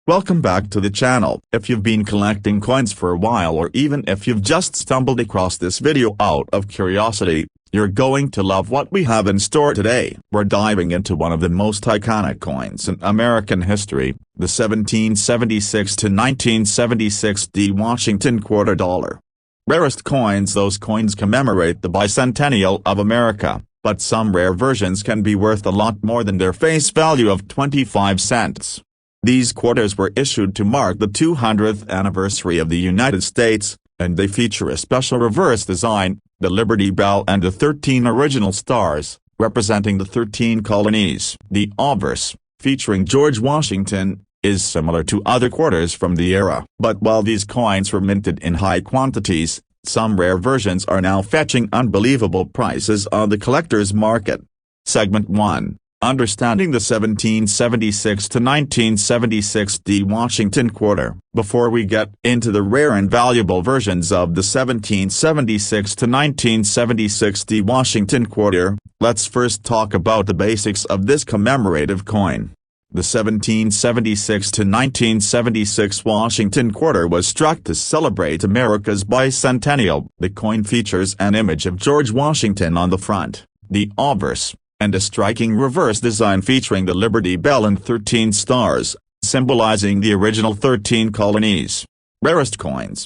Welcome back to the channel. If you've been collecting coins for a while, or even if you've just stumbled across this video out of curiosity, you're going to love what we have in store today. We're diving into one of the most iconic coins in American history, the 1776 to 1976 D Washington quarter dollar. Rarest coins. Those coins commemorate the bicentennial of America, but some rare versions can be worth a lot more than their face value of 25 cents. These quarters were issued to mark the 200th anniversary of the United States, and they feature a special reverse design, the Liberty Bell and the 13 original stars, representing the 13 colonies. The obverse, featuring George Washington, is similar to other quarters from the era. But while these coins were minted in high quantities, some rare versions are now fetching unbelievable prices on the collector's market. Segment 1. Understanding the 1776 to 1976 D Washington quarter. Before we get into the rare and valuable versions of the 1776 to 1976 D Washington quarter, let's first talk about the basics of this commemorative coin. The 1776 to 1976 Washington quarter was struck to celebrate America's bicentennial. The coin features an image of George Washington on the front, the obverse, and a striking reverse design featuring the Liberty Bell and 13 stars, symbolizing the original 13 colonies. Rarest coins.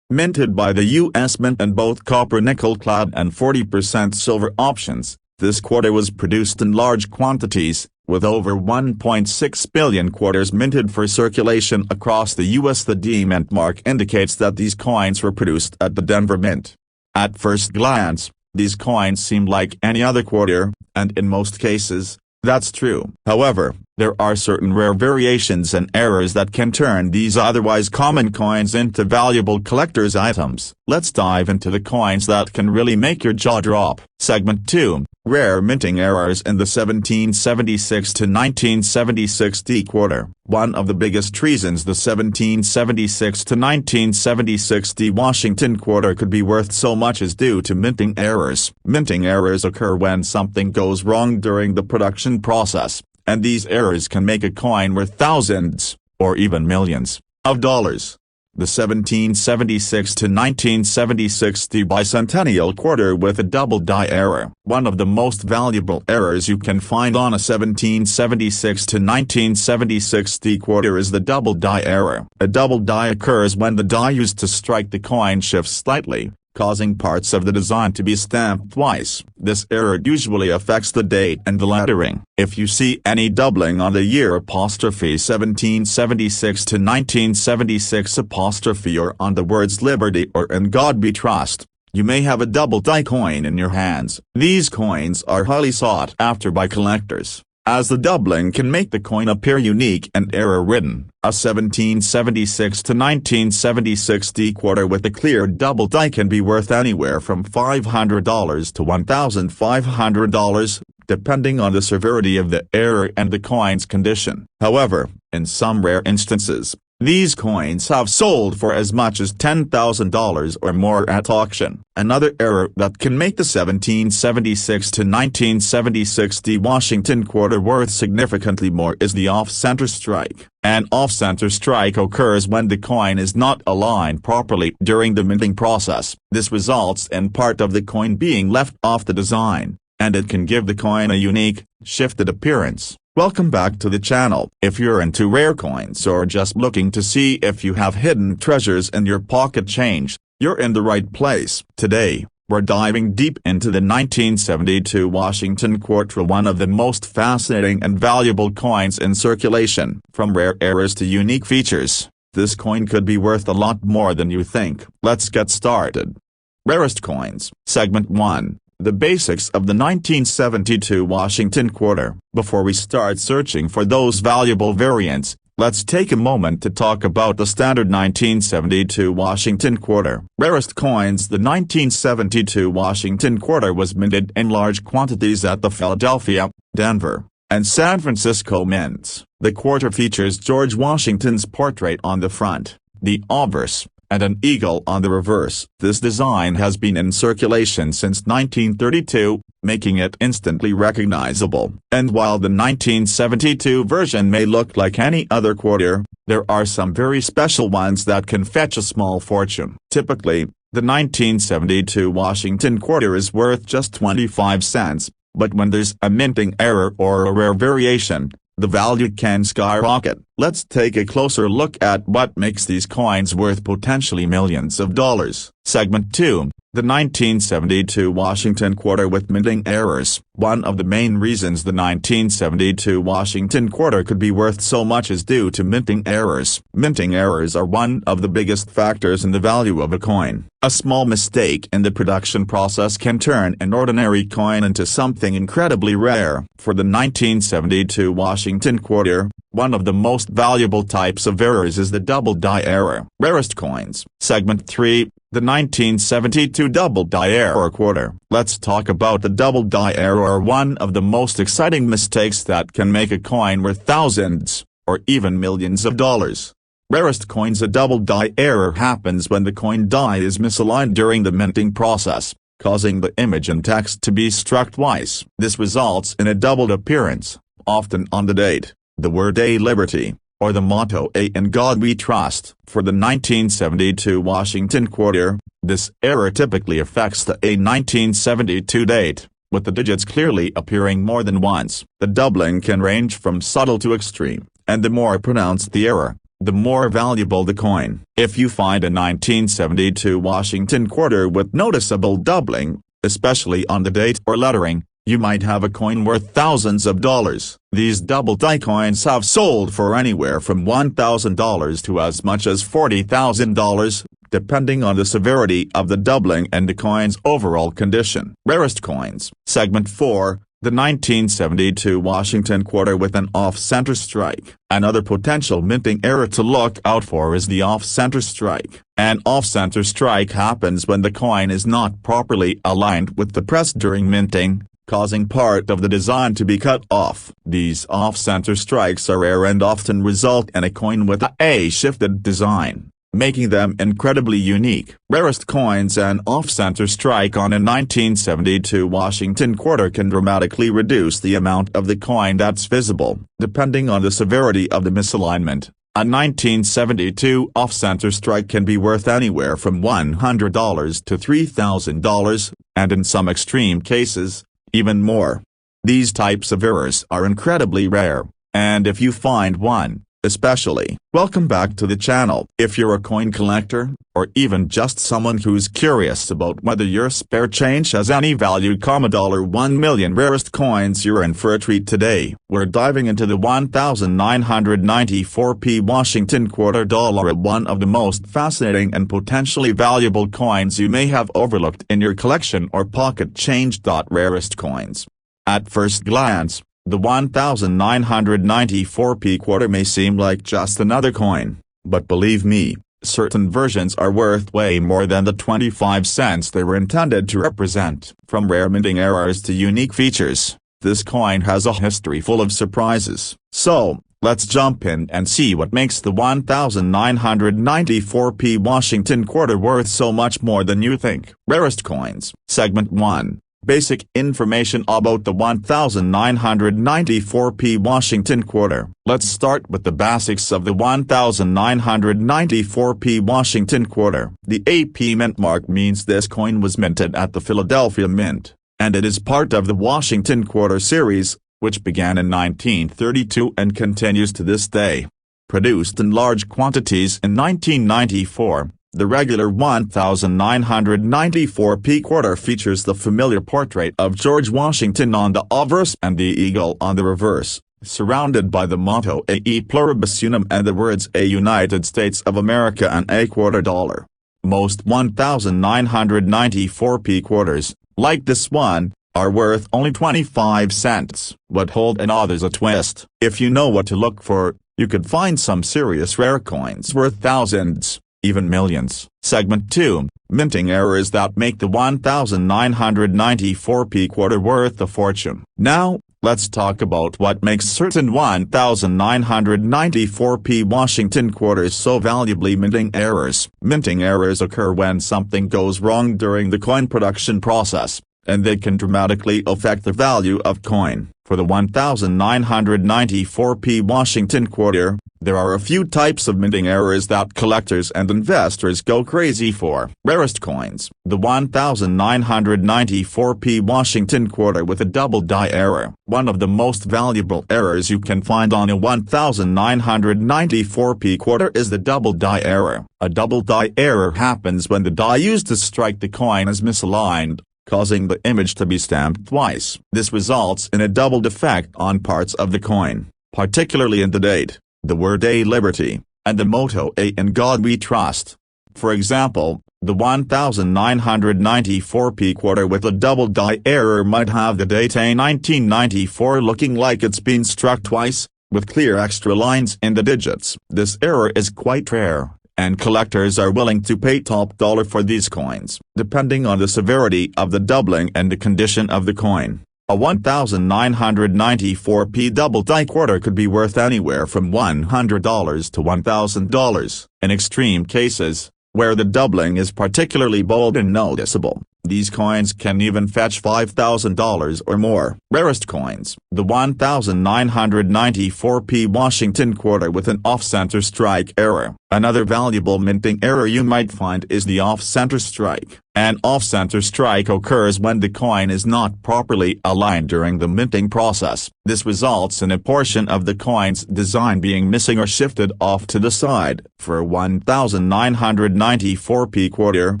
Minted by the U.S. Mint and both copper nickel-clad and 40% silver options, this quarter was produced in large quantities, with over 1.6 billion quarters minted for circulation across the U.S. The D Mint mark indicates that these coins were produced at the Denver Mint. At first glance, these coins seem like any other quarter, and in most cases, that's true. However, there are certain rare variations and errors that can turn these otherwise common coins into valuable collector's items. Let's dive into the coins that can really make your jaw drop. Segment 2. Rare minting errors in the 1776 to 1976 D quarter. One of the biggest reasons the 1776 to 1976 D Washington quarter could be worth so much is due to minting errors. Minting errors occur when something goes wrong during the production process, and these errors can make a coin worth thousands, or even millions, of dollars. The 1776 to 1976 D bicentennial quarter with a double die error. One of the most valuable errors you can find on a 1776 to 1976 D quarter is the double die error. A double die occurs when the die used to strike the coin shifts slightly, causing parts of the design to be stamped twice. This error usually affects the date and the lettering. If you see any doubling on the year apostrophe 1776 to 1976 apostrophe or on the words Liberty or In God We Trust, you may have a double die coin in your hands. These coins are highly sought after by collectors, as the doubling can make the coin appear unique and error-ridden. A 1776 to 1976 D quarter with a clear double die can be worth anywhere from $500 to $1,500, depending on the severity of the error and the coin's condition. However, in some rare instances, these coins have sold for as much as $10,000 or more at auction. Another error that can make the 1776 to 1976 D Washington quarter worth significantly more is the off-center strike. An off-center strike occurs when the coin is not aligned properly during the minting process. This results in part of the coin being left off the design, and it can give the coin a unique, shifted appearance. Welcome back to the channel. If you're into rare coins or just looking to see if you have hidden treasures in your pocket change, you're in the right place. Today, we're diving deep into the 1972 Washington quarter, one of the most fascinating and valuable coins in circulation. From rare errors to unique features, this coin could be worth a lot more than you think. Let's get started. Rarest coins. Segment 1. The basics of the 1972 Washington quarter. Before we start searching for those valuable variants, let's take a moment to talk about the standard 1972 Washington quarter. Rarest coins. The 1972 Washington quarter was minted in large quantities at the Philadelphia, Denver, and San Francisco mints. The quarter features George Washington's portrait on the front, the obverse, and an eagle on the reverse. This design has been in circulation since 1932, making it instantly recognizable. And while the 1972 version may look like any other quarter, There are some very special ones that can fetch a small fortune. Typically, the 1972 Washington quarter is worth just 25 cents, but when there's a minting error or a rare variation, the value can skyrocket. Let's take a closer look at what makes these coins worth potentially millions of dollars. Segment 2. The 1972 Washington quarter with minting errors. One of the main reasons the 1972 Washington quarter could be worth so much is due to minting errors. Minting errors are one of the biggest factors in the value of a coin. A small mistake in the production process can turn an ordinary coin into something incredibly rare. For the 1972 Washington quarter, one of the most valuable types of errors is the double die error. Rarest coins. Segment 3. The 1972 double die error quarter. Let's talk about the double die error, one of the most exciting mistakes that can make a coin worth thousands, or even millions of dollars. Rarest coins. A double die error happens when the coin die is misaligned during the minting process, causing the image and text to be struck twice. This results in a doubled appearance, often on the date, the word "A Liberty," or the motto "A in God We Trust." For the 1972 Washington quarter, this error typically affects the A 1972 date, with the digits clearly appearing more than once. The doubling can range from subtle to extreme, and the more pronounced the error, the more valuable the coin. If you find a 1972 Washington quarter with noticeable doubling, especially on the date or lettering, you might have a coin worth thousands of dollars. These double die coins have sold for anywhere from $1,000 to as much as $40,000, depending on the severity of the doubling and the coin's overall condition. Rarest coins. Segment 4. The 1972 Washington quarter with an off-center strike. Another potential minting error to look out for is the off-center strike. An off-center strike happens when the coin is not properly aligned with the press during minting, causing part of the design to be cut off. These off-center strikes are rare and often result in a coin with a shifted design, making them incredibly unique. Rarest coins. An off-center strike on a 1972 Washington quarter can dramatically reduce the amount of the coin that's visible. Depending on the severity of the misalignment, a 1972 off-center strike can be worth anywhere from $100 to $3,000, and in some extreme cases, even more. These types of errors are incredibly rare, and if you find one, especially, welcome back to the channel. If you're a coin collector, or even just someone who's curious about whether your spare change has any value, $1 million rarest coins, you're in for a treat today. We're diving into the 1994p Washington quarter dollar, one of the most fascinating and potentially valuable coins you may have overlooked in your collection or pocket change. Rarest coins. At first glance, the 1994p quarter may seem like just another coin, but believe me, certain versions are worth way more than the 25 cents they were intended to represent. From rare minting errors to unique features, this coin has a history full of surprises. So, let's jump in and see what makes the 1994p Washington quarter worth so much more than you think. Rarest coins. Segment 1. Basic information about the 1994p Washington quarter. Let's start with the basics of the 1994p Washington quarter. The AP mint mark means this coin was minted at the Philadelphia Mint, and it is part of the Washington quarter series, which began in 1932 and continues to this day. Produced in large quantities in 1994. The regular 1994p quarter features the familiar portrait of George Washington on the obverse and the eagle on the reverse, surrounded by the motto "A pluribus unum" and the words "A United States of America" and "A quarter dollar." Most 1994p quarters, like this one, are worth only 25 cents, but hold another's a twist. If you know what to look for, you could find some serious rare coins worth thousands, even millions. Segment 2. Minting errors that make the 1994p quarter worth a fortune. Now, let's talk about what makes certain 1994p Washington quarters so valuably. Minting errors. Minting errors occur when something goes wrong during the coin production process, and they can dramatically affect the value of coin. For the 1994p Washington quarter, there are a few types of minting errors that collectors and investors go crazy for. Rarest coins. The 1994p Washington quarter with a double die error. One of the most valuable errors you can find on a 1994p quarter is the double die error. A double die error happens when the die used to strike the coin is misaligned, causing the image to be stamped twice. This results in a double defect on parts of the coin, particularly in the date, the word A Liberty, and the motto A in God We Trust. For example, the 1994p quarter with a double die error might have the date A 1994 looking like it's been struck twice, with clear extra lines in the digits. This error is quite rare, and collectors are willing to pay top dollar for these coins, depending on the severity of the doubling and the condition of the coin. A 1994p double die quarter could be worth anywhere from $100 to $1,000. In extreme cases, where the doubling is particularly bold and noticeable, these coins can even fetch $5,000 or more. Rarest coins. The 1994p Washington quarter with an off-center strike error. Another valuable minting error you might find is the off-center strike. An off-center strike occurs when the coin is not properly aligned during the minting process. This results in a portion of the coin's design being missing or shifted off to the side. For 1994p quarter,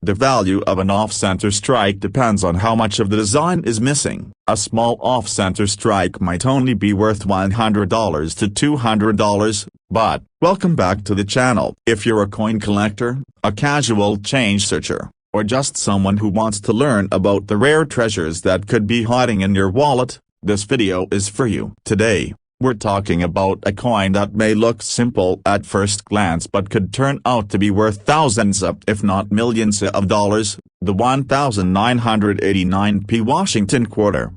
the value of an off-center strike depends on how much of the design is missing. A small off-center strike might only be worth $100 to $200, but, welcome back to the channel. If you're a coin collector, a casual change searcher, or just someone who wants to learn about the rare treasures that could be hiding in your wallet, this video is for you. Today, we're talking about a coin that may look simple at first glance but could turn out to be worth thousands of, if not millions of dollars, the 1989p Washington quarter.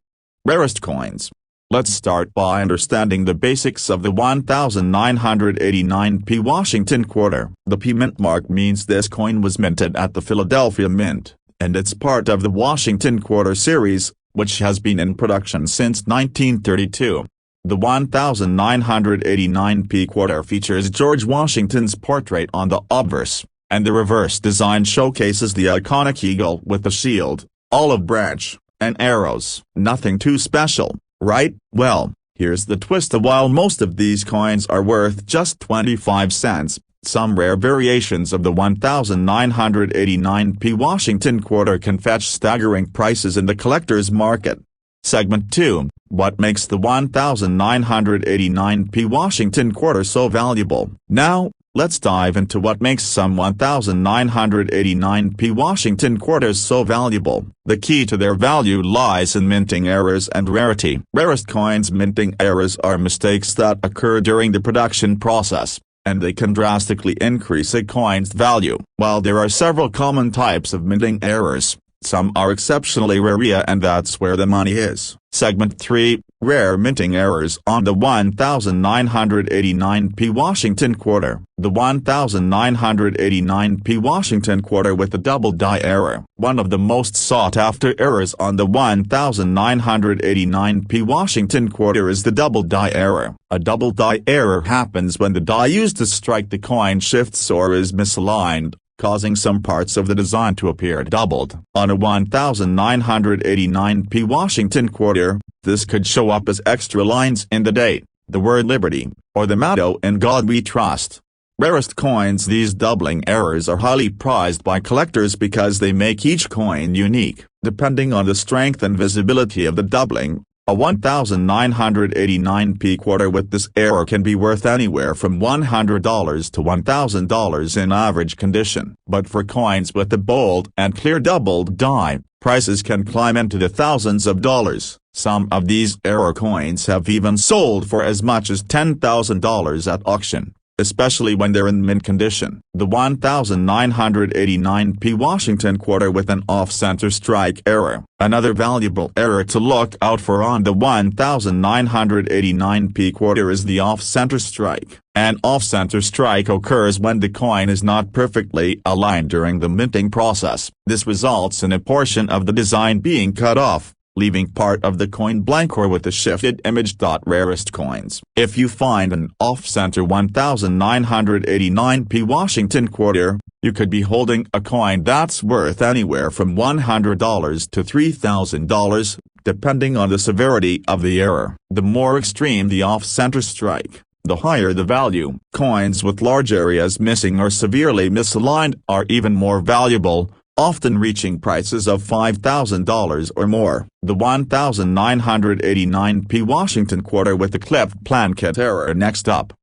Rarest coins. Let's start by understanding the basics of the 1989p Washington quarter. The P mint mark means this coin was minted at the Philadelphia Mint, and it's part of the Washington quarter series, which has been in production since 1932. The 1989p quarter features George Washington's portrait on the obverse, and the reverse design showcases the iconic eagle with the shield, olive branch, and arrows. Nothing too special, right? Well, here's the twist. While most of these coins are worth just 25 cents, some rare variations of the 1989p Washington quarter can fetch staggering prices in the collector's market. Segment 2, what makes the 1989p Washington quarter so valuable? Now, let's dive into what makes some 1989p Washington quarters so valuable. The key to their value lies in minting errors and rarity. Rarest coins minting errors are mistakes that occur during the production process, and they can drastically increase a coin's value. While there are several common types of minting errors, some are exceptionally rare, and that's where the money is. Segment 3, rare minting errors on the 1989p Washington quarter. The 1989p Washington quarter with the double die error. One of the most sought-after errors on the 1989p Washington quarter is the double die error. A double die error happens when the die used to strike the coin shifts or is misaligned, causing some parts of the design to appear doubled. On a 1989p Washington quarter, this could show up as extra lines in the date, the word Liberty, or the motto In God We Trust. Rarest coins. These doubling errors are highly prized by collectors because they make each coin unique. Depending on the strength and visibility of the doubling, a 1989p quarter with this error can be worth anywhere from $100 to $1,000 in average condition. But for coins with a bold and clear doubled die, prices can climb into the thousands of dollars. Some of these error coins have even sold for as much as $10,000 at auction, especially when they're in mint condition. The 1989p Washington quarter with an off-center strike error. Another valuable error to look out for on the 1989p quarter is the off-center strike. An off-center strike occurs when the coin is not perfectly aligned during the minting process. This results in a portion of the design being cut off, leaving part of the coin blank or with a shifted image. Rarest Coins. If you find an off-center 1989p Washington quarter, you could be holding a coin that's worth anywhere from $100 to $3,000, depending on the severity of the error. The more extreme the off-center strike, the higher the value. Coins with large areas missing or severely misaligned are even more valuable, often reaching prices of $5,000 or more. The 1989p Washington quarter with the clipped plankett error. Next up,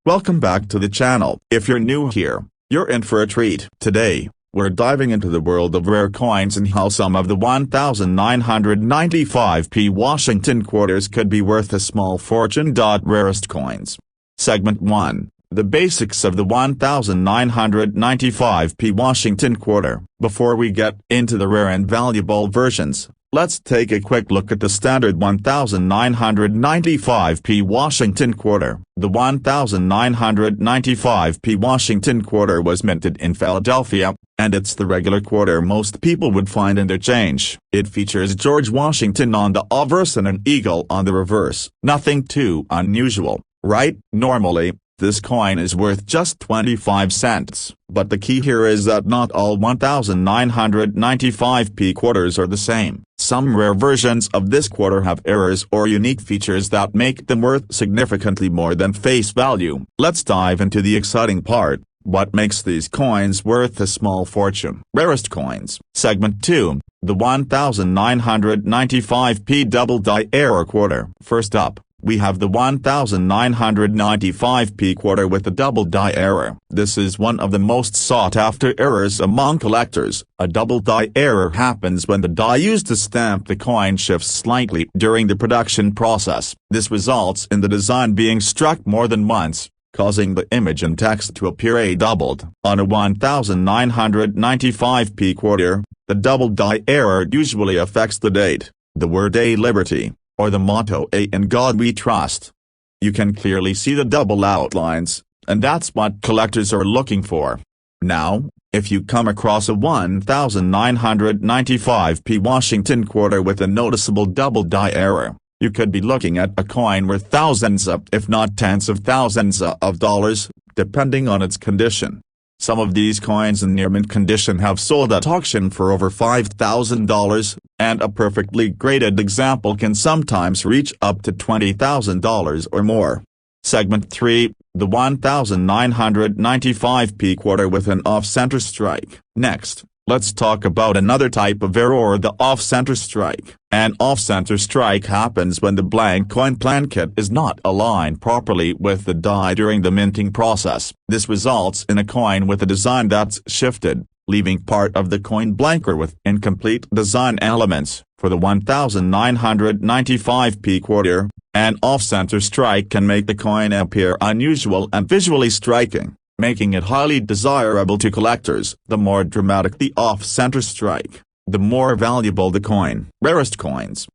welcome back to the channel. If you're new here, you're in for a treat. Today, we're diving into the world of rare coins and how some of the 1995p Washington quarters could be worth a small fortune. Rarest Coins. Segment 1. The basics of the 1995p Washington quarter. Before we get into the rare and valuable versions, let's take a quick look at the standard 1995p Washington quarter. The 1995p Washington quarter was minted in Philadelphia, and it's the regular quarter most people would find in their change. It features George Washington on the obverse and an eagle on the reverse. Nothing too unusual, right? Normally, this coin is worth just 25 cents. But the key here is that not all 1995p quarters are the same. Some rare versions of this quarter have errors or unique features that make them worth significantly more than face value. Let's dive into the exciting part. What makes these coins worth a small fortune? Rarest Coins. Segment 2. The 1995p double die error quarter. First up, we have the 1995p quarter with the double die error. This is one of the most sought-after errors among collectors. A double die error happens when the die used to stamp the coin shifts slightly during the production process. This results in the design being struck more than once, causing the image and text to appear doubled. On a 1995p quarter, the double die error usually affects the date, the word "A Liberty," or the motto "A in God We Trust." You can clearly see the double outlines, and that's what collectors are looking for. Now, if you come across a 1995p Washington quarter with a noticeable double die error, you could be looking at a coin worth thousands of, if not tens of thousands of dollars, depending on its condition. Some of these coins in near mint condition have sold at auction for over $5,000, and a perfectly graded example can sometimes reach up to $20,000 or more. Segment 3. The 1995p quarter with an off-center strike. Next, let's talk about another type of error, the off-center strike. An off-center strike happens when the blank coin plankett is not aligned properly with the die during the minting process. This results in a coin with a design that's shifted, leaving part of the coin blank or with incomplete design elements. For the 1995p quarter, an off-center strike can make the coin appear unusual and visually striking, making it highly desirable to collectors. The more dramatic the off-center strike, the more valuable the coin. Rarest Coins.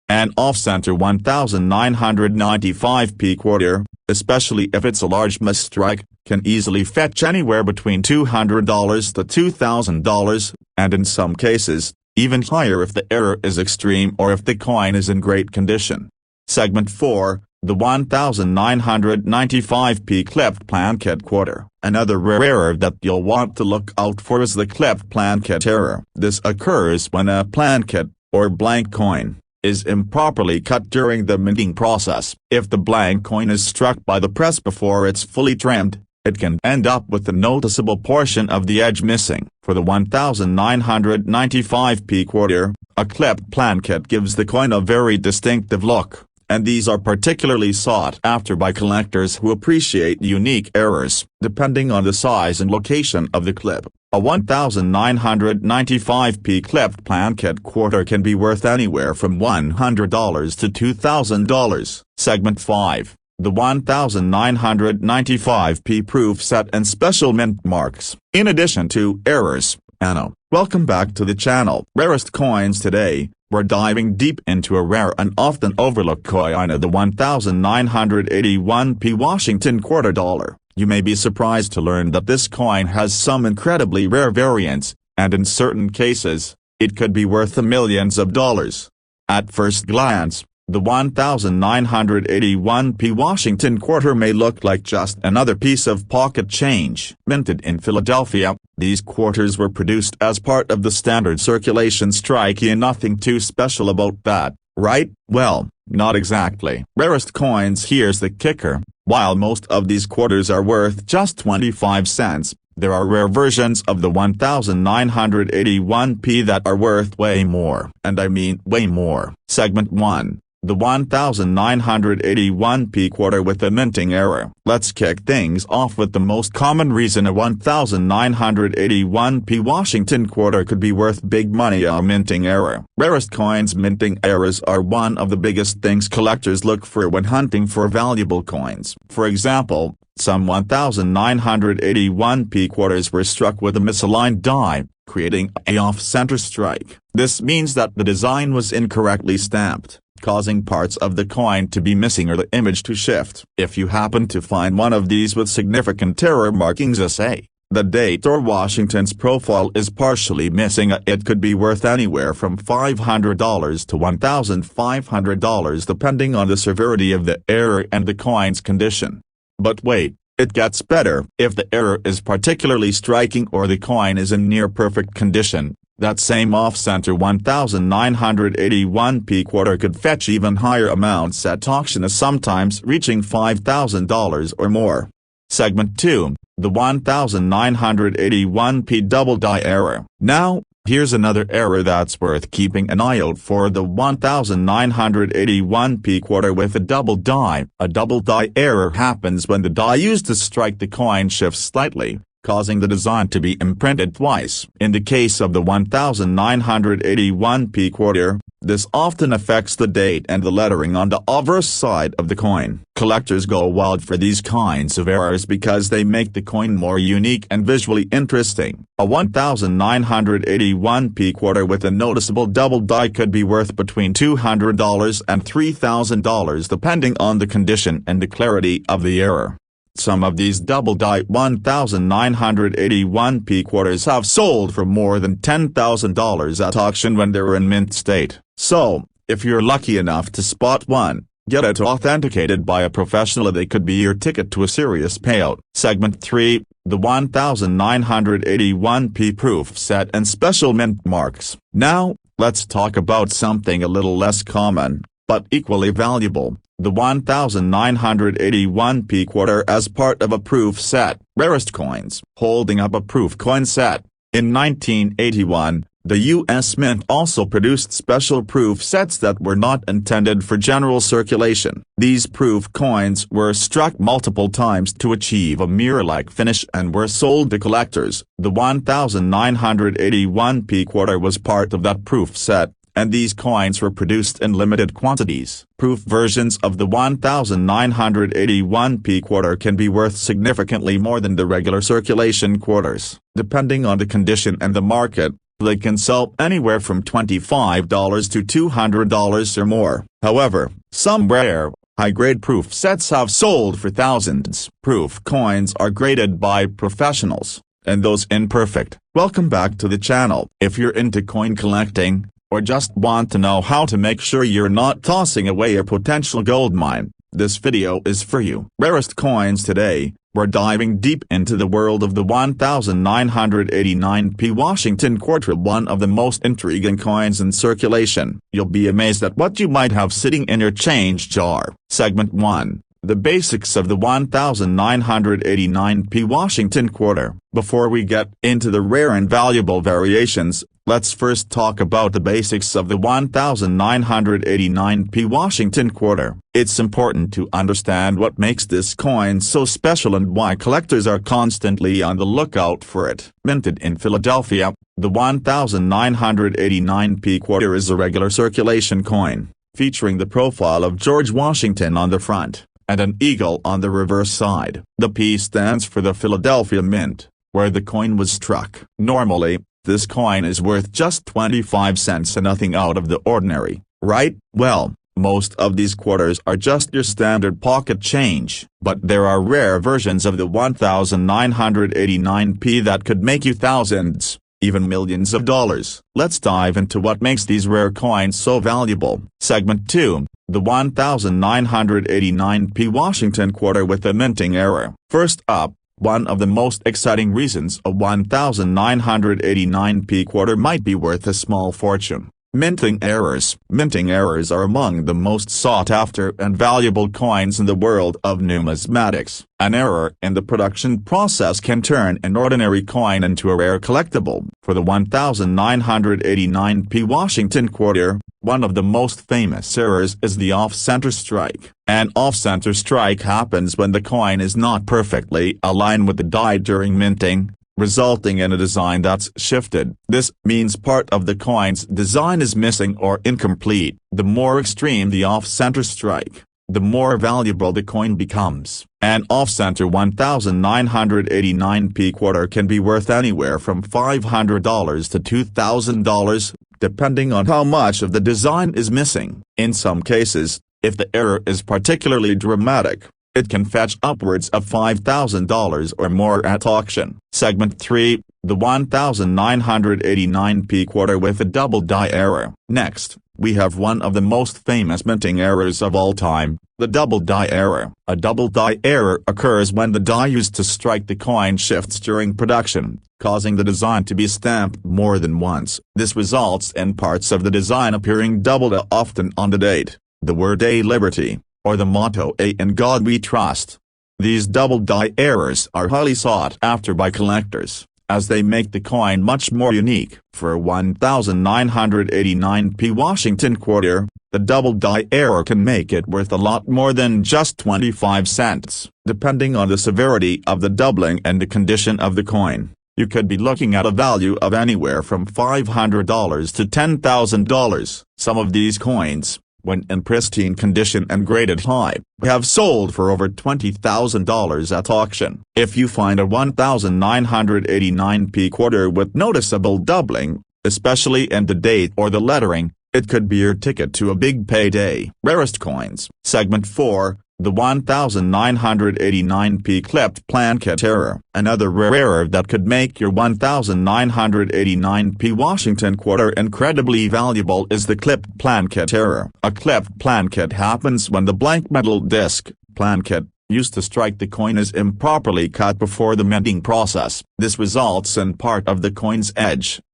An off-center 1995p quarter, especially if it's a large misstrike, can easily fetch anywhere between $200 to $2,000, and in some cases, even higher if the error is extreme or if the coin is in great condition. Segment 4. The 1995p clipped plankett quarter. Another rare error that you'll want to look out for is the clipped plankett error. This occurs when a plankett, or blank coin, is improperly cut during the minting process. If the blank coin is struck by the press before it's fully trimmed, it can end up with a noticeable portion of the edge missing. For the 1995p quarter, a clipped plankett gives the coin a very distinctive look, and these are particularly sought after by collectors who appreciate unique errors. Depending on the size and location of the clip, a 1995p clipped plankett quarter can be worth anywhere from $100 to $2,000. Segment 5. the 1995p proof set and special mint marks. In addition to errors, Anna, welcome back to the channel. Rarest Coins. Today, we're diving deep into a rare and often overlooked coin, the 1981p Washington quarter dollar. You may be surprised to learn that this coin has some incredibly rare variants, and in certain cases, it could be worth millions of dollars. At first glance, the 1981p Washington quarter may look like just another piece of pocket change. Minted in Philadelphia, these quarters were produced as part of the standard circulation strike. Nothing too special about that, right? Well, not exactly. Rarest Coins. Here's the kicker. While most of these quarters are worth just 25 cents, there are rare versions of the 1981p that are worth way more. And I mean way more. Segment 1. The 1981p quarter with a minting error. Let's kick things off with the most common reason a 1981p Washington quarter could be worth big money: a minting error. Rarest Coins. Minting errors are one of the biggest things collectors look for when hunting for valuable coins. For example, some 1981p quarters were struck with a misaligned die, creating a off-center strike. This means that the design was incorrectly stamped, causing parts of the coin to be missing or the image to shift. If you happen to find one of these with significant error markings, say, the date or Washington's profile is partially missing, it could be worth anywhere from $500 to $1,500 depending on the severity of the error and the coin's condition. But wait, it gets better. If the error is particularly striking or the coin is in near-perfect condition, that same off-center 1981p quarter could fetch even higher amounts at auction, sometimes reaching $5,000 or more. Segment 2. The 1981p double die error. Now, here's another error that's worth keeping an eye out for: the 1981p quarter with a double die. A double die error happens when the die used to strike the coin shifts slightly, causing the design to be imprinted twice. In the case of the 1981p quarter, this often affects the date and the lettering on the obverse side of the coin. Collectors go wild for these kinds of errors because they make the coin more unique and visually interesting. A 1981p quarter with a noticeable double die could be worth between $200 and $3,000 depending on the condition and the clarity of the error. Some of these double-die 1981p quarters have sold for more than $10,000 at auction when they were in mint state. So, if you're lucky enough to spot one, get it authenticated by a professional. They could be your ticket to a serious payout. Segment 3. The 1981p proof set and special mint marks. Now, let's talk about something a little less common, but equally valuable: the 1981p quarter as part of a proof set. Rarest Coins. Holding up a proof coin set. In 1981, the U.S. Mint also produced special proof sets that were not intended for general circulation. These proof coins were struck multiple times to achieve a mirror-like finish and were sold to collectors. The 1981p quarter was part of that proof set, and these coins were produced in limited quantities. Proof versions of the 1981p quarter can be worth significantly more than the regular circulation quarters. Depending on the condition and the market, they can sell anywhere from $25 to $200 or more. However, some rare, high-grade proof sets have sold for thousands. Proof coins are graded by professionals, and those imperfect. Welcome back to the channel. If you're into coin collecting, or just want to know how to make sure you're not tossing away a potential gold mine, this video is for you. Rarest Coins. Today, we're diving deep into the world of the 1989p Washington quarter, one of the most intriguing coins in circulation. You'll be amazed at what you might have sitting in your change jar. Segment 1. The basics of the 1989p Washington quarter. Before we get into the rare and valuable variations, let's first talk about the basics of the 1989p Washington quarter. It's important to understand what makes this coin so special and why collectors are constantly on the lookout for it. Minted in Philadelphia, the 1989p quarter is a regular circulation coin, featuring the profile of George Washington on the front. and an eagle on the reverse side. The P stands for the Philadelphia Mint, where the coin was struck. Normally, this coin is worth just 25 cents and nothing out of the ordinary, right? Well, most of these quarters are just your standard pocket change, but there are rare versions of the 1989p that could make you thousands, even millions of dollars. Let's dive into what makes these rare coins so valuable. Segment 2, the 1989p Washington quarter with a minting error. First up, one of the most exciting reasons a 1989p quarter might be worth a small fortune. Minting errors. Minting errors are among the most sought-after and valuable coins in the world of numismatics. An error in the production process can turn an ordinary coin into a rare collectible. For the 1989p Washington quarter, one of the most famous errors is the off-center strike. An off-center strike happens when the coin is not perfectly aligned with the die during minting, resulting in a design that's shifted. This means part of the coin's design is missing or incomplete. The more extreme the off-center strike, the more valuable the coin becomes. An off-center 1989p quarter can be worth anywhere from $500 to $2,000, depending on how much of the design is missing. In some cases, if the error is particularly dramatic, it can fetch upwards of $5,000 or more at auction. Segment 3, the 1989p quarter with a double die error. Next, we have one of the most famous minting errors of all time, the double die error. A double die error occurs when the die used to strike the coin shifts during production, causing the design to be stamped more than once. This results in parts of the design appearing doubled often on the date, the word A Liberty, or the motto A in God We Trust. These double die errors are highly sought after by collectors, as they make the coin much more unique. For a 1989p Washington quarter, the double die error can make it worth a lot more than just 25 cents. Depending on the severity of the doubling and the condition of the coin, you could be looking at a value of anywhere from $500 to $10,000. Some of these coins, when in pristine condition and graded high, have sold for over $20,000 at auction. If you find a 1989p quarter with noticeable doubling, especially in the date or the lettering, it could be your ticket to a big payday. Rarest Coins. Segment 4, the 1989p clipped planchet error. Another rare error that could make your 1989p Washington quarter incredibly valuable is the clipped planchet error. A clipped planchet happens when the blank metal disc, planchet, used to strike the coin is improperly cut before the minting process. This results in part of the coin's edge,